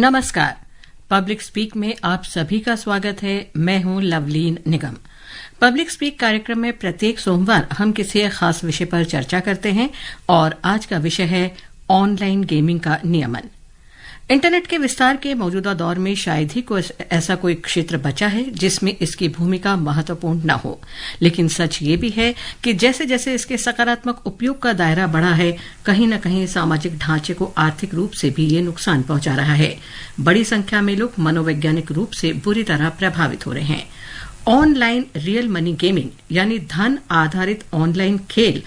नमस्कार। Public speak में आप सभी का स्वागत है। मैं हूं लवलीन निगम। पब्लिक स्पीक कार्यक्रम में प्रत्येक सोमवार हम किसी एक खास विषय पर चर्चा करते हैं और आज का विषय है ऑनलाइन गेमिंग का नियमन। इंटरनेट के विस्तार के मौजूदा दौर में शायद ही ऐसा कोई क्षेत्र बचा है जिसमें इसकी भूमिका महत्वपूर्ण न हो, लेकिन सच ये भी है कि जैसे जैसे इसके सकारात्मक उपयोग का दायरा बढ़ा है, कहीं न कहीं सामाजिक ढांचे को आर्थिक रूप से भी ये नुकसान पहुंचा रहा है। बड़ी संख्या में लोग मनोवैज्ञानिक रूप से बुरी तरह प्रभावित हो रहे हैं। ऑनलाइन रियल मनी गेमिंग यानी धन आधारित ऑनलाइन खेल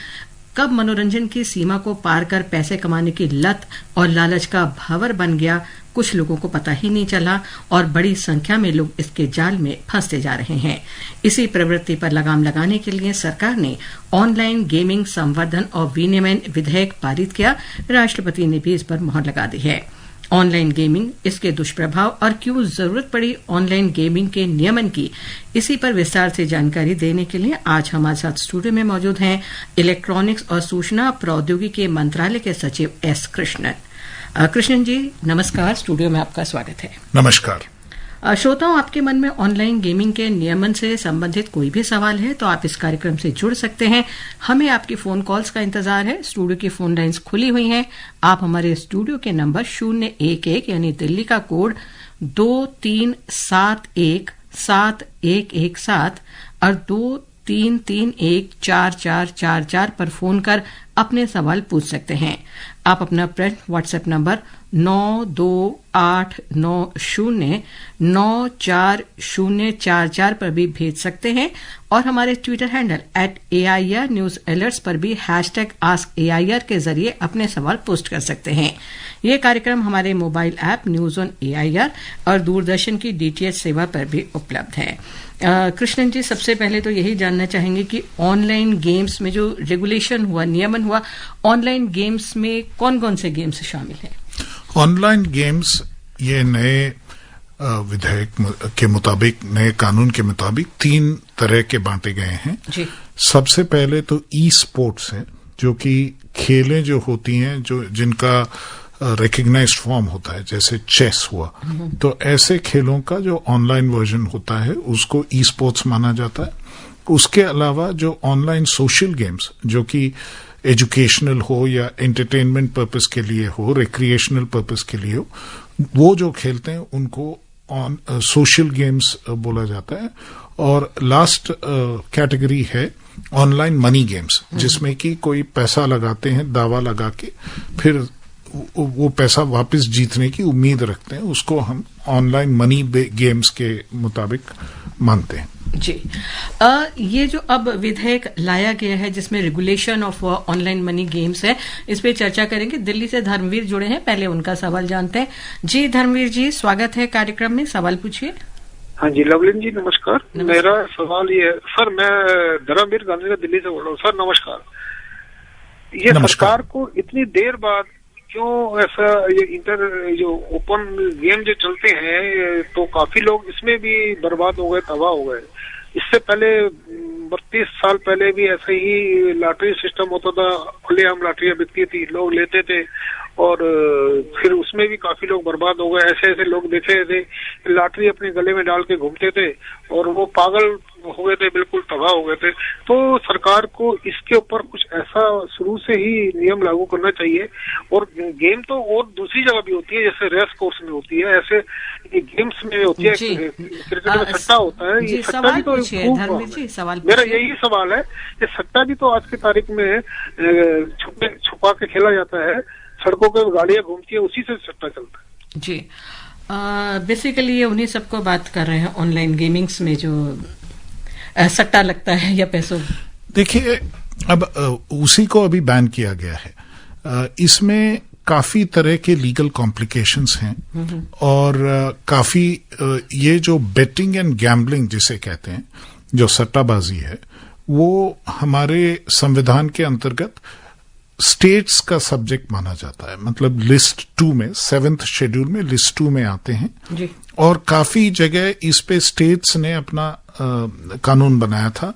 कब मनोरंजन की सीमा को पार कर पैसे कमाने की लत और लालच का भंवर बन गया, कुछ लोगों को पता ही नहीं चला और बड़ी संख्या में लोग इसके जाल में फंसते जा रहे हैं। इसी प्रवृत्ति पर लगाम लगाने के लिए सरकार ने ऑनलाइन गेमिंग संवर्धन और विनियमन विधेयक पारित किया। राष्ट्रपति ने भी इस पर मोहर लगा दी है। ऑनलाइन गेमिंग, इसके दुष्प्रभाव और क्यों जरूरत पड़ी ऑनलाइन गेमिंग के नियमन की, इसी पर विस्तार से जानकारी देने के लिए आज हमारे साथ स्टूडियो में मौजूद हैं इलेक्ट्रॉनिक्स और सूचना प्रौद्योगिकी मंत्रालय के सचिव एस कृष्णन। कृष्णन जी नमस्कार, स्टूडियो में आपका स्वागत है। नमस्कार। श्रोताओं, आपके मन में ऑनलाइन गेमिंग के नियमन से संबंधित कोई भी सवाल है तो आप इस कार्यक्रम से जुड़ सकते हैं। हमें आपकी फोन कॉल्स का इंतजार है। स्टूडियो की फोन लाइंस खुली हुई हैं। आप हमारे स्टूडियो के नंबर 011 यानी दिल्ली का कोड 23717117 और 23314444 पर फोन कर अपने सवाल पूछ सकते हैं। आप अपना प्रिंट व्हाट्सएप नंबर 9289094044 पर भी भेज सकते हैं और हमारे Twitter handle @AIR news alerts पर भी #AskAIR के जरिए अपने सवाल पोस्ट कर सकते हैं। ये कार्यक्रम हमारे mobile app news on AIR और दूरदर्शन की DTH सेवा पर भी उपलब्ध है। कृष्णन जी, सबसे पहले तो यही जानना चाहेंगे कि ऑनलाइन गेम्स में जो रेगुलेशन हुआ, नियमन हुआ, ऑनलाइन गेम्स में कौन कौन से गेम्स शामिल हैं? ऑनलाइन गेम्स ये नए विधेयक के मुताबिक, नए कानून के मुताबिक 3 तरह के बांटे गए हैं जी। सबसे पहले तो ई स्पोर्ट्स है, जो कि खेलें जो होती हैं, जो जिनका रिकग्नाइज्ड फॉर्म होता है, जैसे चेस हुआ, तो ऐसे खेलों का जो ऑनलाइन वर्जन होता है उसको ई स्पोर्ट्स माना जाता है। उसके अलावा जो ऑनलाइन सोशल गेम्स, जो कि एजुकेशनल हो या एंटरटेनमेंट पर्पस के लिए हो, रिक्रिएशनल पर्पस के लिए हो, वो जो खेलते हैं उनको सोशल गेम्स बोला जाता है। और लास्ट कैटेगरी है ऑनलाइन मनी गेम्स, जिसमें कि कोई पैसा लगाते हैं, दावा लगा के फिर वो पैसा वापस जीतने की उम्मीद रखते हैं, उसको हम ऑनलाइन मनी गेम्स के मुताबिक मानते हैं जी। ये जो अब विधेयक लाया गया है जिसमें regulation of online money games है, इस पे चर्चा करेंगे। दिल्ली से धर्मवीर जुड़े हैं, पहले उनका सवाल जानते हैं। जी धर्मवीर जी, स्वागत है कार्यक्रम में, सवाल पूछिए। हाँ जी लवलीन जी नमस्कार। मेरा सवाल ये है सर, मैं धर्मवीर गांधी दिल्ली से बोल रहा हूँ सर। नमस्कार। ये सरकार को इतनी देर बाद क्यों ऐसा ये जो ओपन गेम जो चलते हैं, तो काफी लोग इसमें भी बर्बाद हो गए, तबाह हो गए। इससे पहले 32 साल पहले भी ऐसा ही लॉटरी सिस्टम होता था, खुलेआम लॉटरियां बिकती थी, लोग लेते थे और फिर उसमें भी काफी लोग बर्बाद हो गए। ऐसे ऐसे लोग देखे थे, लॉटरी अपने गले में डाल के घूमते थे और वो पागल हो गए थे, बिल्कुल तबाह हो गए थे। तो सरकार को इसके ऊपर कुछ ऐसा शुरू से ही नियम लागू करना चाहिए। और गेम तो और दूसरी जगह भी होती है, जैसे रेस कोर्स में होती है, ऐसे गेम्स में होती है, क्रिकेट में सट्टा होता है। ये सट्टा भी तो मेरा यही सवाल है कि सट्टा भी तो आज की तारीख में छुपा के खेला जाता है, सड़कों पे गाड़ियां घूमती है, उसी से सट्टा चलता है जी। बेसिकली ये उन्हीं सबको बात कर रहे हैं, ऑनलाइन गेमिंग्स में जो सट्टा लगता है या पैसों। देखिए, अब उसी को अभी बैन किया गया है। इसमें काफी तरह के लीगल कॉम्प्लिकेशंस हैं और काफी ये जो बेटिंग एंड गैम्बलिंग जिसे कहते हैं, जो सट्टाबाजी है, वो हमारे संविधान के अंतर्गत स्टेट्स का सब्जेक्ट माना जाता है। मतलब लिस्ट 2 में, 7th शेड्यूल में लिस्ट 2 में आते हैं जी। और काफी जगह इस पे स्टेट्स ने अपना कानून बनाया था,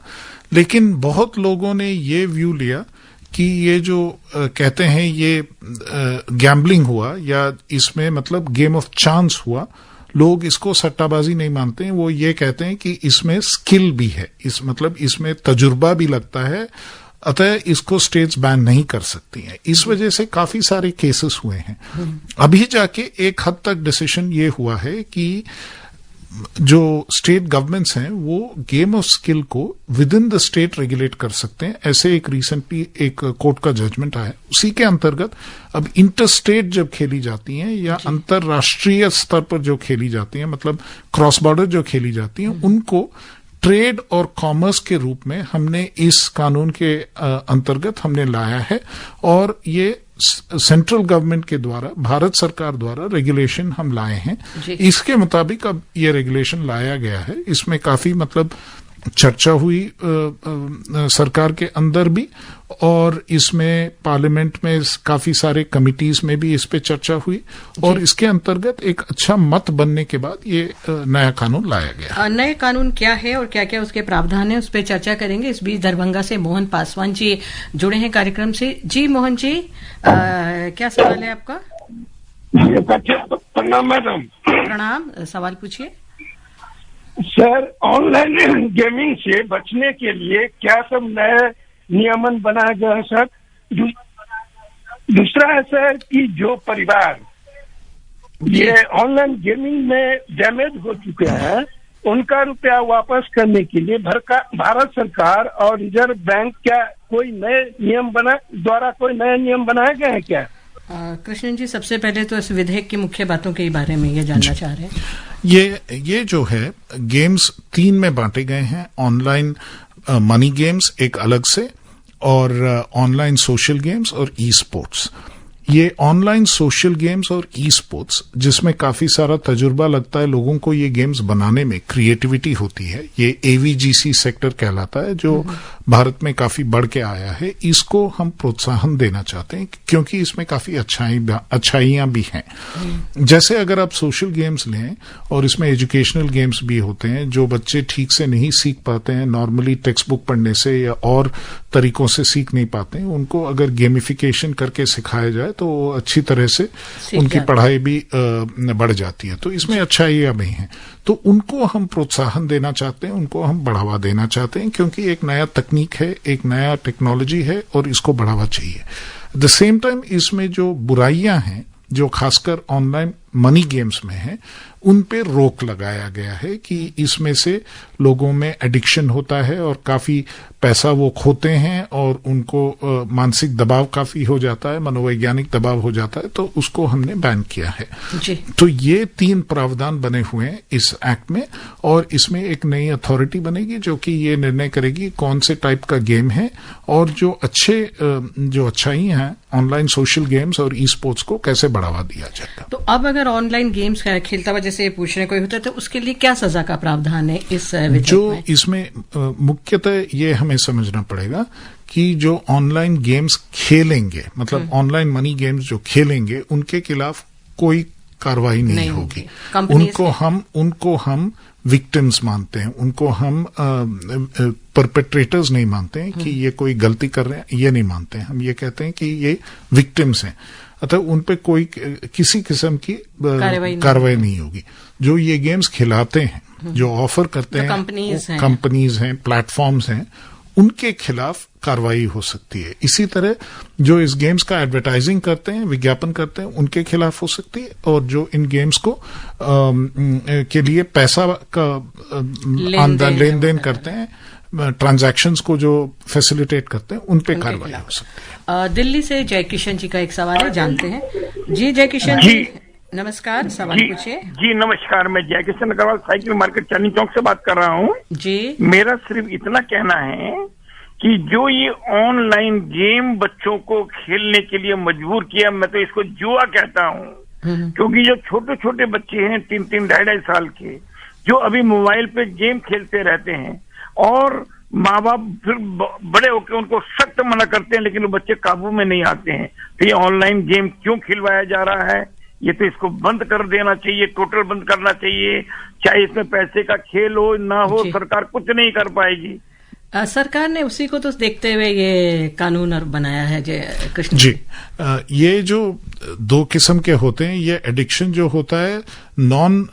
लेकिन बहुत लोगों ने ये व्यू लिया कि ये जो कहते हैं ये गैम्बलिंग हुआ या इसमें मतलब गेम ऑफ चांस हुआ, लोग इसको सट्टाबाजी नहीं मानते हैं। वो ये कहते हैं कि इसमें स्किल भी है, इसमें तजुर्बा भी लगता है, अतः इसको स्टेट्स बैन नहीं कर सकती हैं। इस वजह से काफी सारे केसेस हुए हैं। अभी जाके एक हद तक डिसीजन ये हुआ है कि जो स्टेट गवर्नमेंट्स हैं वो गेम ऑफ स्किल को with in the state regulate कर सकते हैं। ऐसे एक रिसेंटली एक कोर्ट का जजमेंट आया, उसी के अंतर्गत अब इंटर स्टेट जब खेली जाती हैं या अंतरराष्ट्रीय स्तर पर जो खेली जाती हैं, मतलब क्रॉस बॉर्डर जो खेली जाती हैं, उनको ट्रेड और कॉमर्स के रूप में हमने इस कानून के अंतर्गत हमने लाया है। और ये सेंट्रल गवर्नमेंट के द्वारा, भारत सरकार द्वारा रेगुलेशन हम लाए हैं। इसके मुताबिक अब ये रेगुलेशन लाया गया है। इसमें काफी मतलब चर्चा हुई सरकार के अंदर भी, और इसमें पार्लियामेंट में काफी सारे कमिटीज में भी इस पे चर्चा हुई, और इसके अंतर्गत एक अच्छा मत बनने के बाद ये नया कानून लाया गया। नए कानून क्या है और क्या क्या उसके प्रावधान है, उस पर चर्चा करेंगे। इस बीच दरभंगा से मोहन पासवान जी जुड़े हैं कार्यक्रम से। जी मोहन जी, क्या सवाल है आपका? प्रणाम मैडम। प्रणाम, सवाल पूछिए। सर, ऑनलाइन गेमिंग से बचने के लिए क्या सब नए नियमन बनाया गया है सर? दूसरा है सर कि जो परिवार ये ऑनलाइन गेमिंग में डैमेज हो चुके हैं, उनका रुपया वापस करने के लिए भारत सरकार और रिजर्व बैंक क्या कोई नए नियम कोई नए नियम बनाए गए हैं क्या? कृष्णन जी, सबसे पहले तो इस विधेयक की मुख्य बातों के बारे में ये जानना चाह रहे हैं। ये जो है गेम्स 3 में बांटे गए हैं। ऑनलाइन मनी गेम्स एक अलग से, और ऑनलाइन सोशल गेम्स और ई स्पोर्ट्स। ये ऑनलाइन सोशल गेम्स और ई स्पोर्ट्स जिसमें काफी सारा तजुर्बा लगता है लोगों को, ये गेम्स बनाने में क्रिएटिविटी होती है, ये एवीजीसी सेक्टर कहलाता है जो भारत में काफी बढ़ के आया है। इसको हम प्रोत्साहन देना चाहते हैं क्योंकि इसमें काफी अच्छाइयां भी हैं। जैसे अगर आप सोशल गेम्स लें और इसमें एजुकेशनल गेम्स भी होते हैं, जो बच्चे ठीक से नहीं सीख पाते हैं, नॉर्मली टेक्स्ट बुक पढ़ने से या और तरीकों से सीख नहीं पाते हैं, उनको अगर गेमिफिकेशन करके सिखाया जाए तो अच्छी तरह से उनकी पढ़ाई भी बढ़ जाती है। तो इसमें अच्छाइयां भी हैं, तो उनको हम प्रोत्साहन देना चाहते हैं, उनको हम बढ़ावा देना चाहते हैं, क्योंकि एक नया तकनीक है, एक नया टेक्नोलॉजी है और इसको बढ़ावा चाहिए। एट द सेम टाइम इसमें जो बुराइयां हैं, जो खासकर ऑनलाइन मनी गेम्स में है, उन पे रोक लगाया गया है कि इसमें से लोगों में एडिक्शन होता है और काफी पैसा वो खोते हैं और उनको मानसिक दबाव काफी हो जाता है, मनोवैज्ञानिक दबाव हो जाता है, तो उसको हमने बैन किया है जी। तो ये 3 प्रावधान बने हुए हैं इस एक्ट में, और इसमें एक नई अथॉरिटी बनेगी जो कि ये निर्णय करेगी कौन से टाइप का गेम है, और जो अच्छाई हैं ऑनलाइन सोशल गेम्स और ई स्पोर्ट्स को कैसे बढ़ावा दिया जाएगा। तो अब अगर ऑनलाइन गेम्स खेलता हुआ जैसे पूछने कोई होता है तो उसके लिए क्या सजा का प्रावधान है इस विधेयक जो में? इसमें मुख्यतः ये हमें समझना पड़ेगा कि जो ऑनलाइन गेम्स खेलेंगे, मतलब ऑनलाइन मनी गेम्स जो खेलेंगे, उनके खिलाफ कोई कार्रवाई नहीं होगी। उनको हम विक्टिम्स मानते हैं, उनको हम परपेट्रेटर्स नहीं मानते हैं कि ये कोई गलती कर रहे हैं, ये नहीं मानते हैं। हम ये कहते हैं कि ये विक्टिम्स हैं, अतः उन पे कोई किसी किस्म की कार्रवाई नहीं होगी। जो ये गेम्स खिलाते हैं, जो ऑफर करते हैं, कंपनीज हैं, प्लेटफॉर्म्स हैं, उनके खिलाफ कार्रवाई हो सकती है। इसी तरह जो इस गेम्स का एडवर्टाइजिंग करते हैं, विज्ञापन करते हैं, उनके खिलाफ हो सकती है, और जो इन गेम्स को के लिए पैसा का लेन देन करते हैं, ट्रांजैक्शंस को जो फैसिलिटेट करते हैं, उन पे कार्रवाई हो सकती है। दिल्ली से जय किशन जी का एक सवाल है, जानते हैं। जी जय किशन जी, नमस्कार, सवाल पूछिए। जी नमस्कार, मैं जय किशन अग्रवाल साइकिल मार्केट चांदनी चौक से बात कर रहा हूँ जी। मेरा सिर्फ इतना कहना है कि जो ये ऑनलाइन गेम बच्चों को खेलने के लिए मजबूर किया, मैं तो इसको जुआ कहता हूँ, क्योंकि जो छोटे छोटे बच्चे हैं 3-3, 2.5 साल के, जो अभी मोबाइल पे गेम खेलते रहते हैं, और माँ बाप फिर बड़े होकर उनको सख्त मना करते हैं, लेकिन वो बच्चे काबू में नहीं आते हैं। तो ये ऑनलाइन गेम क्यों खिलवाया जा रहा है? ये तो इसको बंद कर देना चाहिए, टोटल बंद करना चाहिए। चाहे इसमें पैसे का खेल हो ना हो, सरकार कुछ नहीं कर पाएगी। सरकार ने उसी को तो देखते हुए ये कानून और बनाया है कृष्ण जी। ये जो दो किस्म के होते हैं, ये एडिक्शन जो होता है नॉन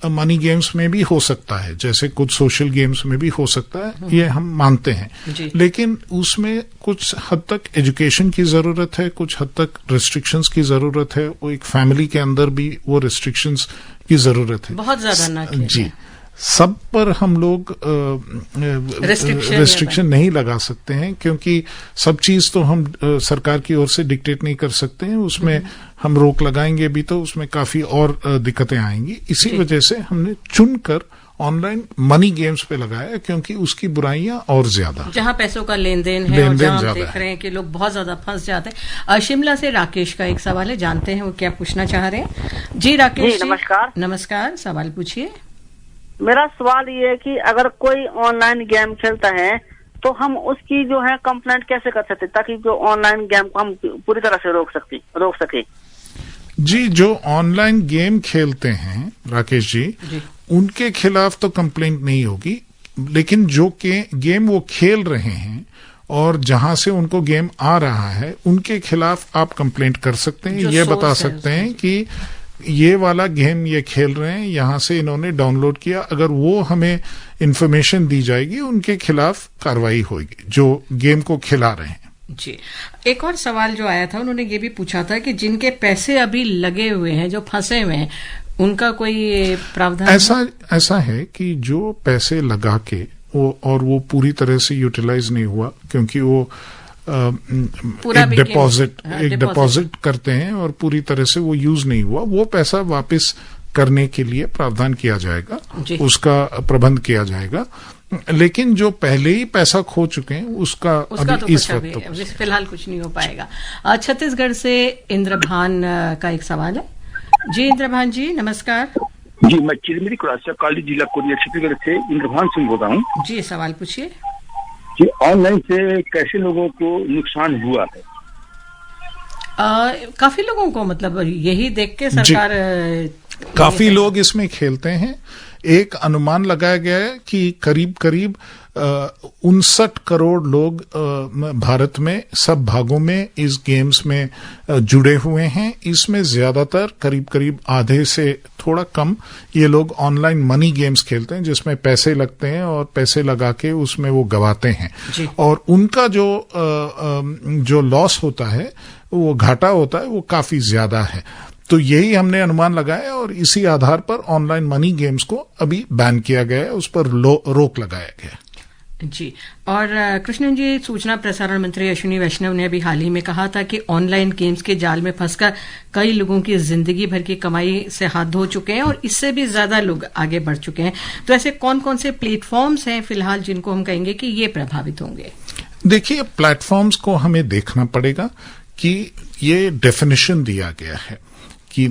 मनी गेम्स में भी हो सकता है, जैसे कुछ सोशल गेम्स में भी हो सकता है, ये हम मानते हैं। लेकिन उसमें कुछ हद तक एजुकेशन की जरूरत है, कुछ हद तक रिस्ट्रिक्शंस की जरूरत है, वो एक फैमिली के अंदर भी वो रिस्ट्रिक्शंस की जरूरत है। बहुत ज्यादा ना जी, सब पर हम लोग रिस्ट्रिक्शन नहीं लगा सकते हैं, क्योंकि सब चीज तो हम सरकार की ओर से डिक्टेट नहीं कर सकते हैं। उसमें हम रोक लगाएंगे भी तो उसमें काफी और दिक्कतें आएंगी। इसी वजह से हमने चुनकर ऑनलाइन मनी गेम्स पे लगाया, क्योंकि उसकी बुराइयां और ज्यादा, जहां पैसों का लेन देन है और जहां हम देख रहे हैं कि लोग बहुत ज्यादा फंस जाते हैं। शिमला से राकेश का एक सवाल है, जानते हैं वो क्या पूछना चाह रहे हैं। जी राकेश जी, नमस्कार। नमस्कार, सवाल पूछिए। मेरा सवाल ये है कि अगर कोई ऑनलाइन गेम खेलता है तो हम उसकी जो है कंप्लेंट कैसे कर सकते, ताकि जो ऑनलाइन गेम को हम पूरी तरह से रोक सके। जी, जो ऑनलाइन गेम खेलते हैं राकेश जी, उनके खिलाफ तो कंप्लेंट नहीं होगी, लेकिन जो गेम वो खेल रहे हैं और जहां से उनको गेम आ रहा है, उनके खिलाफ आप कंप्लेंट कर सकते हैं। ये बता सकते हैं कि ये वाला गेम ये खेल रहे हैं, यहां से इन्होंने डाउनलोड किया। अगर वो हमें इंफॉर्मेशन दी जाएगी, उनके खिलाफ कार्रवाई होगी जो गेम को खिला रहे हैं। जी, एक और सवाल जो आया था, उन्होंने ये भी पूछा था कि जिनके पैसे अभी लगे हुए हैं, जो फंसे हुए हैं, उनका कोई प्रावधान? ऐसा है कि जो पैसे लगा के वो पूरी तरह से यूटिलाइज नहीं हुआ, क्योंकि वो एक डिपॉजिट करते हैं और पूरी तरह से वो यूज नहीं हुआ, वो पैसा वापस करने के लिए प्रावधान किया जाएगा, उसका प्रबंध किया जाएगा। लेकिन जो पहले ही पैसा खो चुके हैं उसका अभी तो इस वक्त फिलहाल कुछ नहीं हो पाएगा। छत्तीसगढ़ से इंद्रभान का एक सवाल है। जी इंद्रभान जी, नमस्कार। जी, मैं चिरमिरी क्रासा कॉलेज जिला कोरिया छत्तीसगढ़ से इंद्रभान सिंह बोल रहा हूँ। जी, सवाल पूछिए। जी, ऑनलाइन से कैसे लोगों को नुकसान हुआ है? काफी लोगों को, मतलब यही देख के सरकार काफी लोग इसमें खेलते हैं। एक अनुमान लगाया गया है कि करीब 59 करोड़ लोग भारत में सब भागों में इस गेम्स में जुड़े हुए हैं। इसमें ज्यादातर करीब आधे से थोड़ा कम ये लोग ऑनलाइन मनी गेम्स खेलते हैं, जिसमें पैसे लगते हैं और पैसे लगा के उसमें वो गवाते हैं, और उनका जो लॉस होता है, वो घाटा होता है, वो काफी ज्यादा है। तो यही हमने अनुमान लगाया और इसी आधार पर ऑनलाइन मनी गेम्स को अभी बैन किया गया है, उस पर रोक लगाया गया। जी, और कृष्णन जी, सूचना प्रसारण मंत्री अश्विनी वैष्णव ने अभी हाल ही में कहा था कि ऑनलाइन गेम्स के जाल में फंसकर कई लोगों की जिंदगी भर की कमाई से हाथ धो चुके हैं और इससे भी ज्यादा लोग आगे बढ़ चुके हैं। तो ऐसे कौन कौन से प्लेटफॉर्म्स हैं फिलहाल जिनको हम कहेंगे कि ये प्रभावित होंगे? देखिए, प्लेटफॉर्म्स को हमें देखना पड़ेगा कि ये डेफिनेशन दिया गया है कि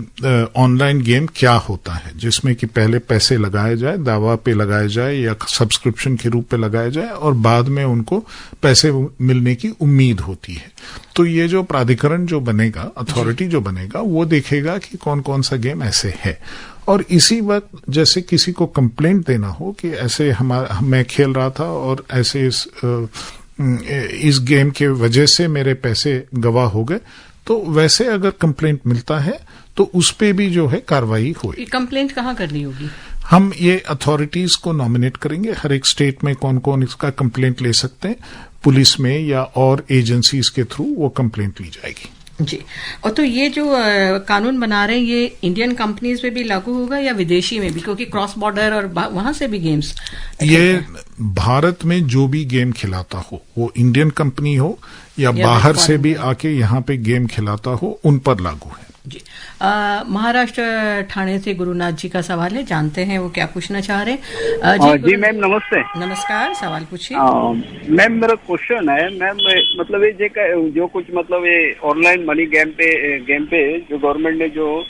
ऑनलाइन गेम क्या होता है, जिसमें कि पहले पैसे लगाए जाए, दावा पे लगाए जाए या सब्सक्रिप्शन के रूप पे लगाए जाए, और बाद में उनको पैसे मिलने की उम्मीद होती है। तो ये जो प्राधिकरण जो बनेगा, अथॉरिटी जो बनेगा, वो देखेगा कि कौन कौन सा गेम ऐसे है। और इसी वक्त जैसे किसी को कंप्लेंट देना हो कि ऐसे मैं खेल रहा था और ऐसे इस गेम के वजह से मेरे पैसे गवा हो गए, तो वैसे अगर कंप्लेंट मिलता है तो उस पे भी जो है कार्रवाई होगी। कंप्लेंट कहाँ करनी होगी? हम ये अथॉरिटीज को नॉमिनेट करेंगे, हर एक स्टेट में कौन कौन इसका कंप्लेंट ले सकते हैं, पुलिस में या और एजेंसीज के थ्रू वो कंप्लेंट ली जाएगी। जी, और तो ये जो कानून बना रहे हैं, ये इंडियन कंपनीज पे भी लागू होगा या विदेशी में भी, क्योंकि क्रॉस बॉर्डर और वहां से भी गेम्स? ये भारत में जो भी गेम खिलाता हो, वो इंडियन कंपनी हो या बाहर से भी आके यहाँ पे गेम खिलाता हो, उन पर लागू है। जी, महाराष्ट्र ठाणे से गुरुनाथ जी का सवाल है, जानते हैं वो क्या पूछना चाह रहे हैं। जी मैम, नमस्ते। नमस्कार, सवाल पूछिए। मैम, मेरा क्वेश्चन है मैम, मतलब ये जो कुछ मतलब ये ऑनलाइन मनी गेम पे जो गवर्नमेंट ने जो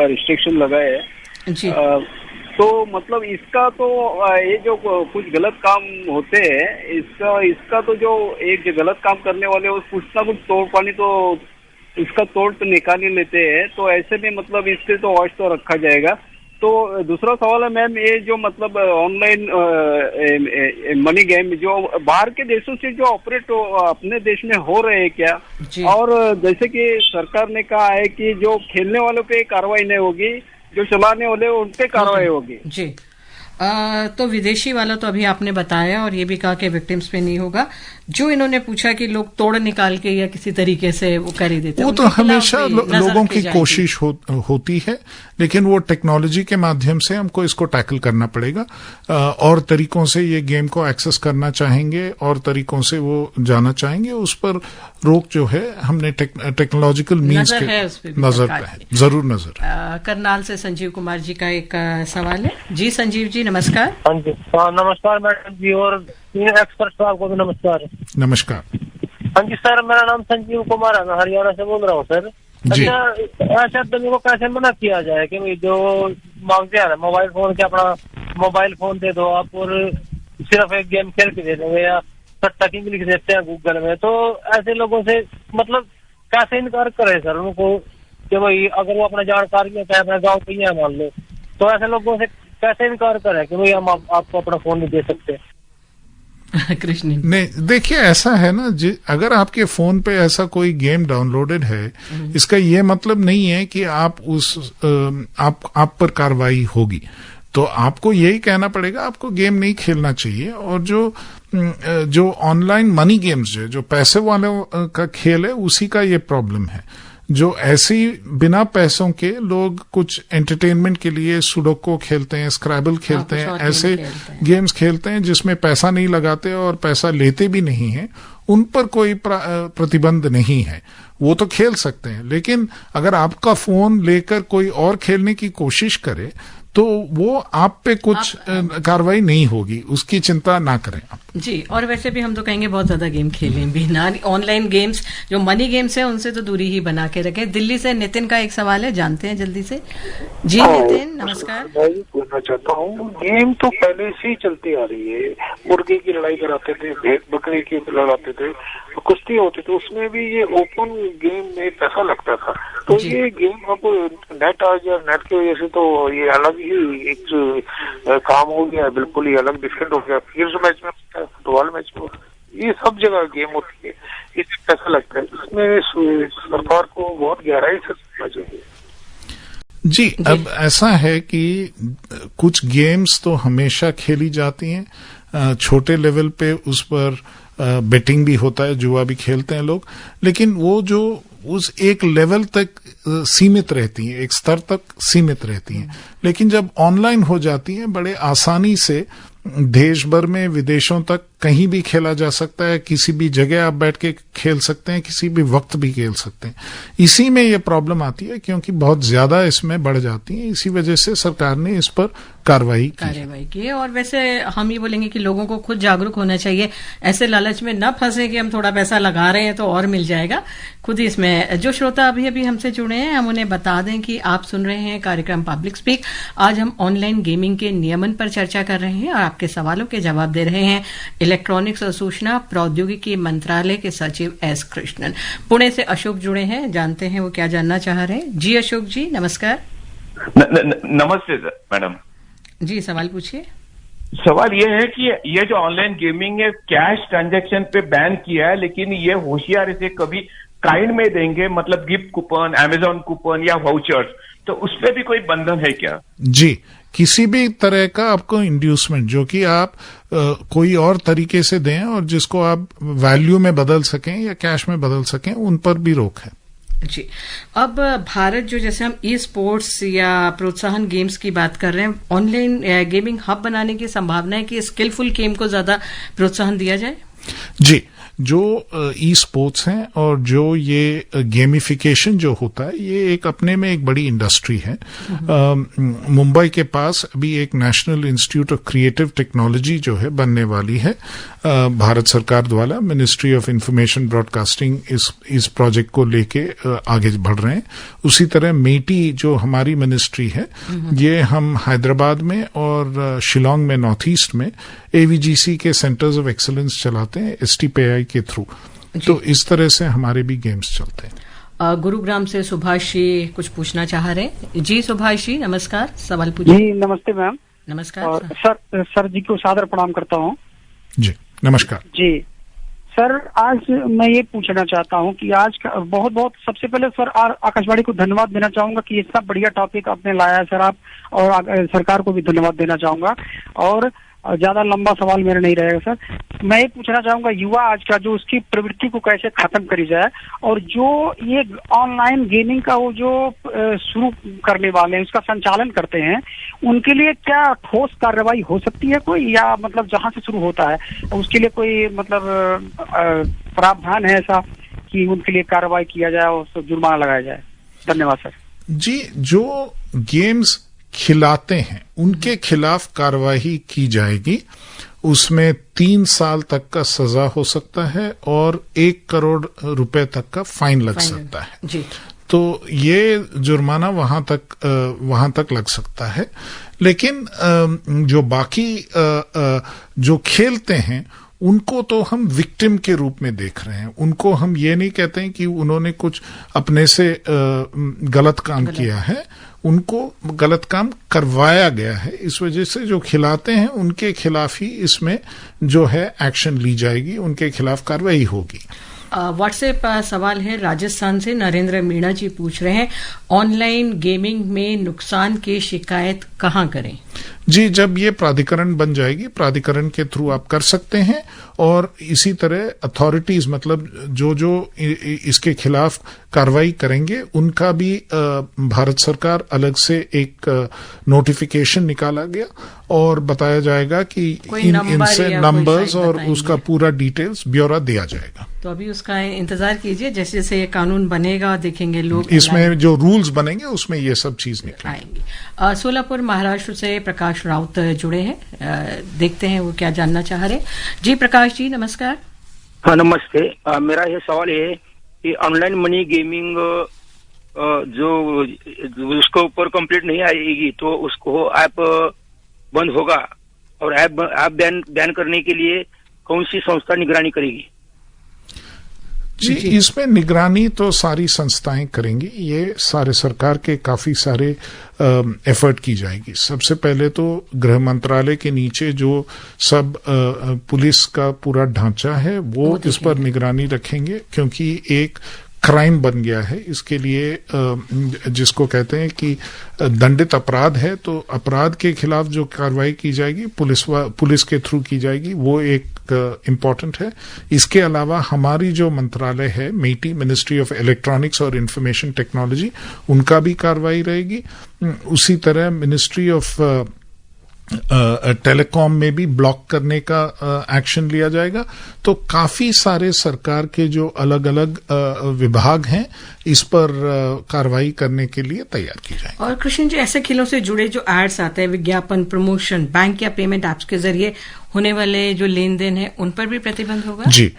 रिस्ट्रिक्शन लगाए है जी, तो मतलब इसका तो ये जो कुछ गलत काम होते हैं, इसका तो जो एक गलत काम करने वाले कुछ ना कुछ तोड़ पानी तो इसका तोड़ तो निकाल ही लेते हैं। तो ऐसे में मतलब इससे तो वॉच तो रखा जाएगा, तो दूसरा सवाल है मैम, ये जो मतलब ऑनलाइन मनी गेम जो बाहर के देशों से जो ऑपरेट अपने देश में हो रहे हैं क्या? और जैसे कि सरकार ने कहा है कि जो खेलने वालों पे कार्रवाई नहीं होगी, जो चलाने वाले उन पे कार्रवाई होगी जी। तो विदेशी वाला तो अभी आपने बताया और ये भी कहा कि विक्टिम्स पे नहीं होगा। जो इन्होंने पूछा कि लोग तोड़ निकाल के या किसी तरीके से वो कर ही देते, वो तो हमेशा लोगों की कोशिश होती है, लेकिन वो टेक्नोलॉजी के माध्यम से हमको इसको टैकल करना पड़ेगा। और तरीकों से ये गेम को एक्सेस करना चाहेंगे और तरीकों से वो जाना चाहेंगे, उस पर रोक जो है हमने टेक्नोलॉजिकल मीन्स के नजर है, जरूर नजर। करनाल से संजीव कुमार जी का एक सवाल है। जी संजीव जी नमस्कार। हाँ जी, नमस्कार मैडम जी और एक्सपर्ट साहब को भी नमस्कार। नमस्कार। हाँ जी सर, मेरा नाम संजीव कुमार है, मैं हरियाणा से बोल रहा हूँ सर। अच्छा, ऐसे आदमी को कैसे मना किया जाए कि भाई जो मांगते हैं मोबाइल फोन के, अपना मोबाइल फोन दे दो आप और सिर्फ एक गेम खेल के दे दोगे या सट्टा किंग लिख देते हैं गूगल में, तो ऐसे लोगों से मतलब कैसे इनकार करे सर उनको कि भाई अगर वो अपना जानकारी है, अपने गाँव के ही है मान लो, तो ऐसे लोगों से कैसे इनकार करें कि भाई हम आपको अपना फोन नहीं दे सकते? कृष्ण नहीं, देखिए ऐसा है ना, अगर आपके फोन पे ऐसा कोई गेम डाउनलोडेड है, इसका ये मतलब नहीं है कि आप आप पर कार्रवाई होगी। तो आपको यही कहना पड़ेगा, आपको गेम नहीं खेलना चाहिए। और जो ऑनलाइन मनी गेम्स जो पैसे वालों का खेल है, उसी का ये प्रॉब्लम है। जो ऐसी बिना पैसों के लोग कुछ एंटरटेनमेंट के लिए सुडोको खेलते हैं, स्क्रैबल खेलते हैं, ऐसे गेम्स खेलते हैं जिसमें पैसा नहीं लगाते और पैसा लेते भी नहीं है, उन पर कोई प्रतिबंध नहीं है, वो तो खेल सकते हैं। लेकिन अगर आपका फोन लेकर कोई और खेलने की कोशिश करे तो वो आप पे कुछ कार्रवाई नहीं होगी, उसकी चिंता ना करें आप। जी, और वैसे भी हम तो कहेंगे बहुत ज्यादा गेम खेलें भी ना, ऑनलाइन गेम्स जो मनी गेम्स है उनसे तो दूरी ही बना के रखें। दिल्ली से नितिन का एक सवाल है, जानते हैं जल्दी से। जी नितिन नमस्कार। मैं पूछना चाहता हूँ, गेम तो पहले से ही चलती आ रही है, मुर्गे की लड़ाई कराते थे, भेड़ बकरे की लड़ाते थे, कुश्ती होती थी, उसमें भी ये ओपन गेम में पैसा लगता था। तो ये गेम अब नेट आ गया, नेट की वजह से तो ये अलग ही एक काम हो गया, बिल्कुल ही अलग डिफरेंट हो गया। फिर मैच में, फुटबॉल मैच में, ये सब जगह गेम होती है, इसमें पैसा लगता है। इसमें सरकार को बहुत गहराई से सोचना चाहिए। जी, अब ऐसा है कि कुछ गेम्स तो हमेशा खेली जाती हैं, छोटे लेवल पे उस पर बेटिंग भी होता है, जुआ भी खेलते हैं लोग, लेकिन वो जो उस एक लेवल तक सीमित रहती हैं, एक स्तर तक सीमित रहती हैं। लेकिन जब ऑनलाइन हो जाती हैं, बड़े आसानी से देश भर में, विदेशों तक कहीं भी खेला जा सकता है, किसी भी जगह आप बैठ के खेल सकते हैं, किसी भी वक्त भी खेल सकते हैं। इसी में ये प्रॉब्लम आती है क्योंकि बहुत ज्यादा इसमें बढ़ जाती है, इसी वजह से सरकार ने इस पर कार्रवाई की है। और वैसे हम ये बोलेंगे कि लोगों को खुद जागरूक होना चाहिए, ऐसे लालच में न फंसे कि हम थोड़ा पैसा लगा रहे हैं तो और मिल जाएगा, खुद ही इसमें। जो श्रोता अभी अभी हमसे जुड़े हैं, हम उन्हें बता दें कि आप सुन रहे हैं कार्यक्रम पब्लिक स्पीक। आज हम ऑनलाइन गेमिंग के नियमन पर चर्चा कर रहे हैं और आपके सवालों के जवाब दे रहे हैं इलेक्ट्रॉनिक्स और सूचना प्रौद्योगिकी मंत्रालय के सचिव एस कृष्णन। पुणे से अशोक जुड़े हैं, जानते हैं वो क्या जानना चाह रहे हैं। जी अशोक जी नमस्कार। नमस्ते मैडम जी, सवाल पूछिए। सवाल ये है कि ये जो ऑनलाइन गेमिंग है, कैश ट्रांजैक्शन पे बैन किया है, लेकिन ये होशियार इसे कभी काइंड में देंगे, मतलब गिफ्ट कूपन, अमेजॉन कूपन या वाउचर्स, तो उस पर भी कोई बंधन है क्या? जी, किसी भी तरह का आपको इंड्यूसमेंट जो कि आप कोई और तरीके से दें और जिसको आप वैल्यू में बदल सकें या कैश में बदल सकें, उन पर भी रोक है। जी, अब भारत जो, जैसे हम ई स्पोर्ट्स या प्रोत्साहन गेम्स की बात कर रहे हैं, ऑनलाइन गेमिंग हब बनाने की संभावना है कि स्किलफुल गेम को ज्यादा प्रोत्साहन दिया जाए? जी, जो ई स्पोर्ट्स हैं और जो ये गेमिफिकेशन जो होता है, ये एक अपने में एक बड़ी इंडस्ट्री है। मुंबई के पास अभी एक national institute of creative technology जो है बनने वाली है, भारत सरकार द्वारा। मिनिस्ट्री ऑफ इंफॉर्मेशन ब्रॉडकास्टिंग इस प्रोजेक्ट को लेके आगे बढ़ रहे हैं। उसी तरह मेटी जो हमारी मिनिस्ट्री है, ये हम हैदराबाद में और शिलोंग में, नॉर्थ ईस्ट में एवीजीसी के सेंटर्स ऑफ एक्सीलेंस चलाते हैं STPI के थ्रू। तो इस तरह से हमारे भी गेम्स चलते हैं। गुरुग्राम से सुभाष जी कुछ पूछना चाह रहे हैं। जी सुभाष जी नमस्कार, सवाल पूछिए। जी नमस्ते मैम। नमस्कार। और सर जी को सादर प्रणाम करता हूँ। जी नमस्कार। जी सर, आज मैं ये पूछना चाहता हूँ कि आज का बहुत सबसे पहले सर आकाशवाणी को धन्यवाद देना चाहूंगा कि इतना बढ़िया टॉपिक आपने लाया है सर आप, और सरकार को भी धन्यवाद देना चाहूंगा। और ज्यादा लंबा सवाल मेरा नहीं रहेगा सर। मैं ये पूछना चाहूंगा युवा आज का जो उसकी प्रवृत्ति को कैसे खत्म करी जाए, और जो ये ऑनलाइन गेमिंग का वो जो शुरू करने वाले हैं उसका संचालन करते हैं, उनके लिए क्या ठोस कार्रवाई हो सकती है कोई, या मतलब जहां से शुरू होता है उसके लिए कोई मतलब प्रावधान है ऐसा कि उनके लिए कार्रवाई किया जाए और जुर्माना लगाया जाए? धन्यवाद सर। जी, जो गेम्स खिलाते हैं उनके खिलाफ कार्रवाई की जाएगी। उसमें 3 साल तक का सजा हो सकता है और 1 करोड़ रुपए तक का फाइन लग सकता है। जी। तो ये जुर्माना वहां तक लग सकता है। लेकिन जो बाकी जो खेलते हैं उनको तो हम विक्टिम के रूप में देख रहे हैं। उनको हम ये नहीं कहते हैं कि उन्होंने कुछ अपने से गलत काम किया है, उनको गलत काम करवाया गया है। इस वजह से जो खिलाते हैं उनके खिलाफ ही इसमें जो है एक्शन ली जाएगी, उनके खिलाफ कार्रवाई होगी। व्हाट्सएप सवाल है राजस्थान से, नरेंद्र मीणा जी पूछ रहे हैं ऑनलाइन गेमिंग में नुकसान की शिकायत कहाँ करें? जी, जब ये प्राधिकरण बन जाएगी, प्राधिकरण के थ्रू आप कर सकते हैं। और इसी तरह अथॉरिटीज मतलब जो इसके खिलाफ कार्रवाई करेंगे उनका भी भारत सरकार अलग से एक नोटिफिकेशन निकाला गया और बताया जाएगा कि इनसे नंबर्स और उसका पूरा डिटेल्स ब्यौरा दिया जाएगा। तो अभी उसका इंतजार कीजिए, जैसे जैसे ये कानून बनेगा देखेंगे लोग, इसमें जो रूल्स बनेंगे उसमें ये सब चीज निकलेंगी। सोलापुर महाराष्ट्र से प्रकाश राउत जुड़े हैं, देखते हैं वो क्या जानना चाह रहे हैं। जी प्रकाश जी नमस्कार। हाँ नमस्ते। मेरा ये सवाल है कि ऑनलाइन मनी गेमिंग जो उसके ऊपर कंप्लीट नहीं आएगी तो उसको ऐप बंद होगा, और ऐप बैन करने के लिए कौन सी संस्था निगरानी करेगी? जी, इसमें निगरानी तो सारी संस्थाएं करेंगी। ये सारे सरकार के काफी सारे एफर्ट की जाएगी। सबसे पहले तो गृह मंत्रालय के नीचे जो सब पुलिस का पूरा ढांचा है वो इस पर निगरानी रखेंगे, क्योंकि एक क्राइम बन गया है। इसके लिए जिसको कहते हैं कि दंडित अपराध है, तो अपराध के खिलाफ जो कार्रवाई की जाएगी पुलिस के थ्रू की जाएगी, वो एक इम्पोर्टेंट है। इसके अलावा हमारी जो मंत्रालय है मेटी, मिनिस्ट्री ऑफ इलेक्ट्रॉनिक्स और इंफॉर्मेशन टेक्नोलॉजी, उनका भी कार्रवाई रहेगी। उसी तरह मिनिस्ट्री ऑफ टेलीकॉम में भी ब्लॉक करने का एक्शन लिया जाएगा। तो काफी सारे सरकार के जो अलग अलग विभाग हैं इस पर कार्रवाई करने के लिए तैयार की जाएगी। और कृष्ण जी, ऐसे खेलों से जुड़े जो एड्स आते हैं, विज्ञापन, प्रमोशन, बैंक या पेमेंट एप्स के जरिए होने वाले जो लेन देन है उन पर भी प्रतिबंध होगा? जी,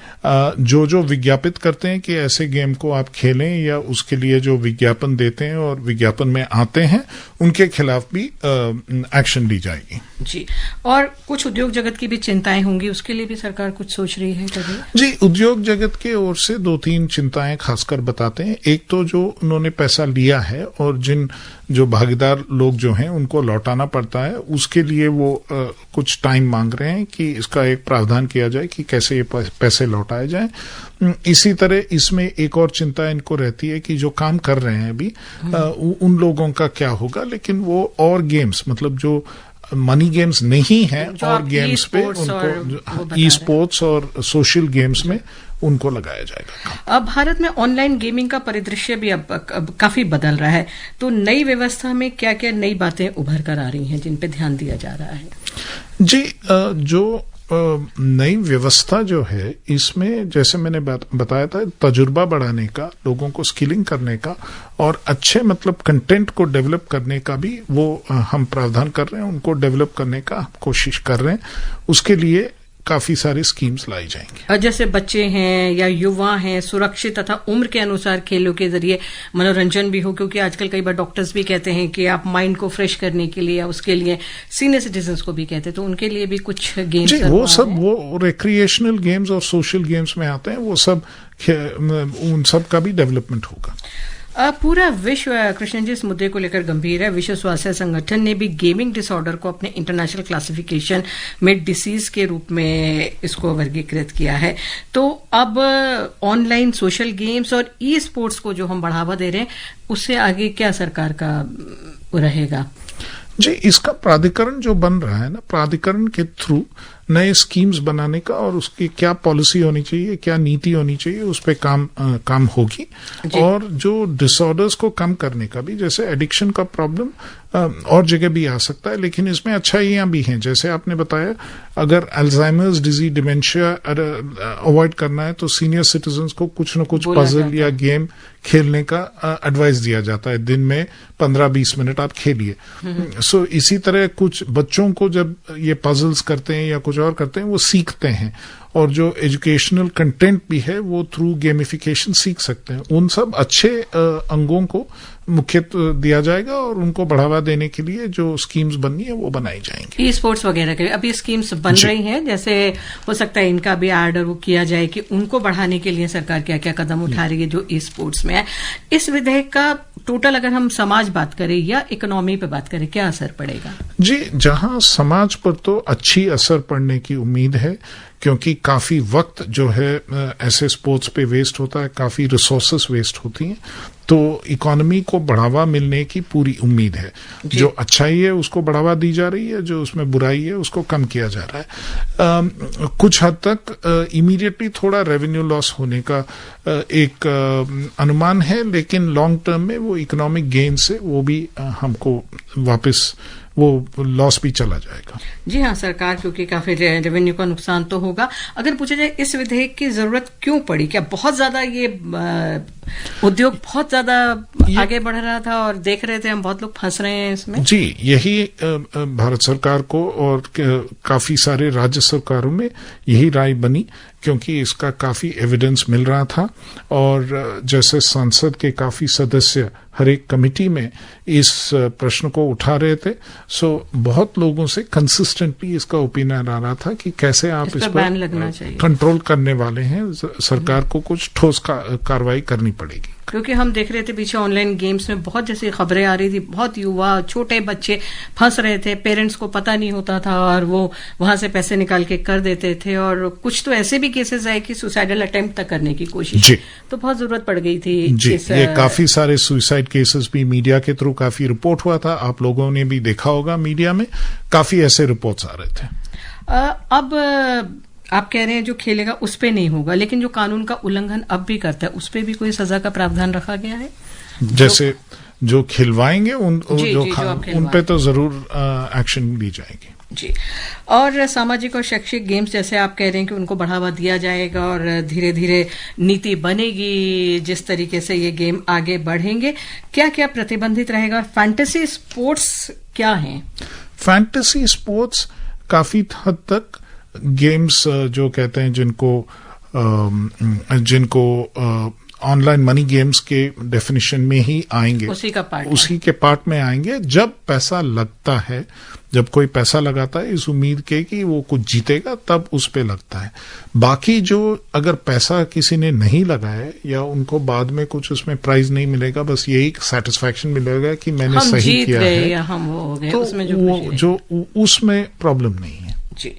जो विज्ञापित करते हैं कि ऐसे गेम को आप खेलें या उसके लिए जो विज्ञापन देते हैं और विज्ञापन में आते हैं उनके खिलाफ भी एक्शन ली जाएगी। जी, और कुछ उद्योग जगत की भी चिंताएं होंगी, उसके लिए भी सरकार कुछ सोच रही है कभी? जी, उद्योग जगत के ओर से 2-3 चिंताएं खासकर बताते हैं। एक तो जो उन्होंने पैसा लिया है और जो भागीदार लोग जो हैं उनको लौटाना पड़ता है, उसके लिए वो कुछ टाइम मांग रहे हैं कि इसका एक प्रावधान किया जाए कि कैसे ये पैसे लौटाए जाएं। इसी तरह इसमें एक और चिंता इनको रहती है कि जो काम कर रहे हैं अभी उन लोगों का क्या होगा। लेकिन वो और गेम्स मतलब जो मनी गेम्स नहीं हैं और गेम्स पे उनको ई स्पोर्ट्स और सोशल गेम्स में उनको लगाया जाएगा। अब भारत में ऑनलाइन गेमिंग का परिदृश्य भी अब काफी बदल रहा है, तो नई व्यवस्था में क्या क्या नई बातें उभर कर आ रही हैं जिन पे ध्यान दिया जा रहा है? जी, जो नई व्यवस्था जो है इसमें जैसे मैंने बताया था, तजुर्बा बढ़ाने का, लोगों को स्किलिंग करने का और अच्छे मतलब कंटेंट को डेवलप करने का भी वो हम प्रावधान कर रहे हैं, उनको डेवलप करने का कोशिश कर रहे हैं। उसके लिए काफी सारी स्कीम्स लाई जाएंगी। और जैसे बच्चे हैं या युवा हैं, सुरक्षित तथा उम्र के अनुसार खेलों के जरिए मनोरंजन भी हो, क्योंकि आजकल कई बार डॉक्टर्स भी कहते हैं कि आप माइंड को फ्रेश करने के लिए या उसके लिए सीनियर सिटीजन्स को भी कहते हैं, तो उनके लिए भी कुछ गेम्स वो सब वो रिक्रिएशनल गेम्स और सोशल गेम्स में आते हैं, वो सब उन सब का भी डेवलपमेंट होगा। पूरा विश्व, कृष्णन जी, इस मुद्दे को लेकर गंभीर है। विश्व स्वास्थ्य संगठन ने भी गेमिंग डिसऑर्डर को अपने इंटरनेशनल क्लासिफिकेशन में डिसीज के रूप में इसको वर्गीकृत किया है। तो अब ऑनलाइन सोशल गेम्स और ई स्पोर्ट्स को जो हम बढ़ावा दे रहे हैं, उससे आगे क्या सरकार का रहेगा? जी, इसका प्राधिकरण जो बन रहा है ना, प्राधिकरण के थ्रू नए स्कीम्स बनाने का और उसकी क्या पॉलिसी होनी चाहिए, क्या नीति होनी चाहिए, उस पे काम होगी। और जो डिसऑर्डर्स को कम करने का भी, जैसे एडिक्शन का प्रॉब्लम और जगह भी आ सकता है, लेकिन इसमें अच्छाइयां भी हैं। जैसे आपने बताया, अगर अल्जाइमर्स डिजीज, डिमेंशिया अवॉइड करना है तो सीनियर सिटीजन्स को कुछ न कुछ पजल या गेम खेलने का एडवाइस दिया जाता है। दिन में 15-20 मिनट आप खेलिए। सो इसी तरह कुछ बच्चों को जब ये पजल्स करते हैं या कुछ और करते हैं, वो सीखते हैं, और जो एजुकेशनल कंटेंट भी है वो थ्रू गेमिफिकेशन सीख सकते हैं। उन सब अच्छे अंगों को मुख्यत्व दिया जाएगा और उनको बढ़ावा देने के लिए जो स्कीम्स बननी है वो बनाई जाएंगी। ई स्पोर्ट्स वगैरह के अभी स्कीम्स बन रही हैं, जैसे हो सकता है इनका भी ऐड और वो किया जाए कि उनको बढ़ाने के लिए सरकार क्या क्या कदम उठा रही है जो ई स्पोर्ट्स में है। इस विधेयक का टोटल अगर हम समाज बात करें या इकोनॉमी पे बात करें, क्या असर पड़ेगा? जी, जहां समाज पर तो अच्छी असर पड़ने की उम्मीद है, क्योंकि काफी वक्त जो है ऐसे स्पोर्ट्स पे वेस्ट होता है, काफी रिसोर्सेस वेस्ट होती हैं, तो इकोनॉमी को बढ़ावा मिलने की पूरी उम्मीद है। जो अच्छाई है उसको बढ़ावा दी जा रही है, जो उसमें बुराई है उसको कम किया जा रहा है। कुछ हद तक इमीडिएटली थोड़ा रेवेन्यू लॉस होने का एक अनुमान है, लेकिन लॉन्ग टर्म में वो इकोनॉमिक गेन से वो भी हमको वापस वो लॉस भी चला जाएगा। जी हाँ, सरकार क्योंकि काफी रेवेन्यू का नुकसान तो होगा। अगर पूछा जाए इस विधेयक की जरूरत क्यों पड़ी, क्या बहुत ज्यादा ये उद्योग बहुत ज्यादा आगे बढ़ रहा था और देख रहे थे हम बहुत लोग फंस रहे हैं इसमें? जी, यही भारत सरकार को और काफी सारे राज्य सरकारों में यही राय बनी, क्योंकि इसका काफी एविडेंस मिल रहा था। और जैसे संसद के काफी सदस्य हर एक कमेटी में इस प्रश्न को उठा रहे थे, सो बहुत लोगों से कंसिस्टेंटली इसका ओपिनियन आ रहा था कि कैसे आप इस पर कंट्रोल करने वाले हैं, सरकार को कुछ ठोस कार्रवाई करनी पड़ेगी। क्योंकि हम देख रहे थे पीछे ऑनलाइन गेम्स में बहुत जैसी खबरें आ रही थी, बहुत युवा छोटे बच्चे फंस रहे थे, पेरेंट्स को पता नहीं होता था और वो वहां से पैसे निकाल के कर देते थे, और कुछ तो ऐसे भी केसेस आए कि सुसाइडल अटेम्प्ट तक करने की कोशिश, तो बहुत जरूरत पड़ गई थी। जी, ये काफी सारे सुसाइड केसेस भी मीडिया के थ्रू काफी रिपोर्ट हुआ था, आप लोगों ने भी देखा होगा मीडिया में, काफी ऐसे रिपोर्ट्स आ रहे थे। अब आप कह रहे हैं जो खेलेगा उस पे नहीं होगा, लेकिन जो कानून का उल्लंघन अब भी करता है उस पे भी कोई सजा का प्रावधान रखा गया है? जैसे जो खिलवाएंगे उन पे तो जरूर एक्शन ली जाएगी। जी, और सामाजिक और शैक्षिक गेम्स जैसे आप कह रहे हैं कि उनको बढ़ावा दिया जाएगा और धीरे धीरे नीति बनेगी जिस तरीके से ये गेम आगे बढ़ेंगे। क्या क्या प्रतिबंधित रहेगा? फैंटेसी स्पोर्ट्स क्या हैं? फैंटेसी स्पोर्ट्स काफी हद तक गेम्स जो कहते हैं जिनको ऑनलाइन मनी गेम्स के डेफिनेशन में ही आएंगे, उसी के पार्ट में आएंगे। जब पैसा लगता है, जब कोई पैसा लगाता है इस उम्मीद के कि वो कुछ जीतेगा, तब उस पे लगता है। बाकी जो अगर पैसा किसी ने नहीं लगाया या उनको बाद में कुछ उसमें प्राइज नहीं मिलेगा, बस यही सेटिस्फैक्शन मिलेगा कि मैंने सही किया है, या हम वो हो गए, तो उसमें जो उसमें प्रॉब्लम नहीं है। जी,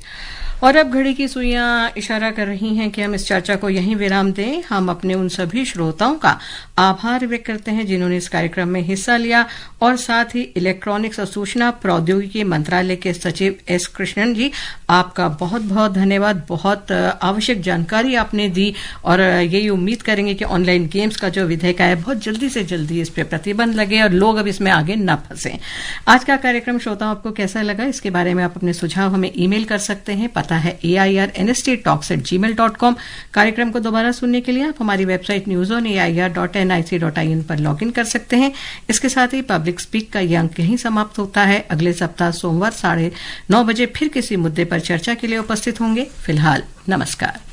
और अब घड़ी की सुइयां इशारा कर रही हैं कि हम इस चर्चा को यहीं विराम दें। हम अपने उन सभी श्रोताओं का आभार व्यक्त करते हैं जिन्होंने इस कार्यक्रम में हिस्सा लिया, और साथ ही इलेक्ट्रॉनिक्स और सूचना प्रौद्योगिकी मंत्रालय के सचिव एस कृष्णन जी, आपका बहुत बहुत धन्यवाद। बहुत आवश्यक जानकारी आपने दी, और यही उम्मीद करेंगे कि ऑनलाइन गेम्स का जो विधेयक है बहुत जल्दी से जल्दी इस पर प्रतिबंध लगे और लोग अब इसमें आगे न फंसे। आज का कार्यक्रम श्रोताओं आपको कैसा लगा, इसके बारे में आप अपने सुझाव हमें ईमेल कर सकते हैं। पता पता है AIRNSTtalks@gmail.com। कार्यक्रम को दोबारा सुनने के लिए आप हमारी वेबसाइट newsonair.nic.in पर लॉगिन कर सकते हैं। इसके साथ ही पब्लिक स्पीक का ये अंक यहीं समाप्त होता है। अगले सप्ताह सोमवार 9:30 बजे फिर किसी मुद्दे पर चर्चा के लिए उपस्थित होंगे। फिलहाल नमस्कार।